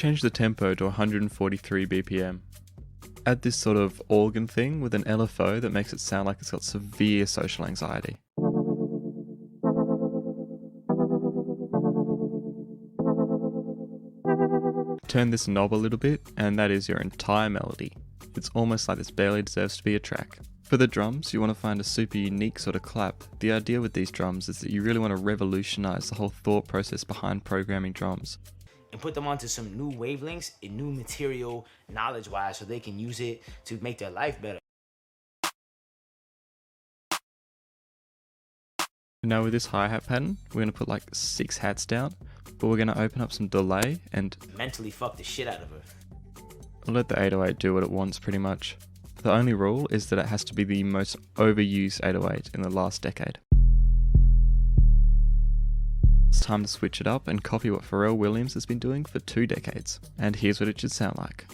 change the tempo to 143 BPM. Add this sort of organ thing with an LFO that makes it sound like it's got severe social anxiety. Turn this knob a little bit, and that is your entire melody. It's almost like this barely deserves to be a track. For the drums, you want to find a super unique sort of clap. The idea with these drums is that you really want to revolutionize the whole thought process behind programming drums. And put them onto some new wavelengths and new material knowledge-wise so they can use it to make their life better. Now with this hi-hat pattern, we're going to put like 6 hats down, but we're going to open up some delay and mentally fuck the shit out of her. let the 808 do what it wants pretty much. The only rule is that it has to be the most overused 808 in the last decade. It's time to switch it up and copy what Pharrell Williams has been doing for 2 decades. And here's what it should sound like.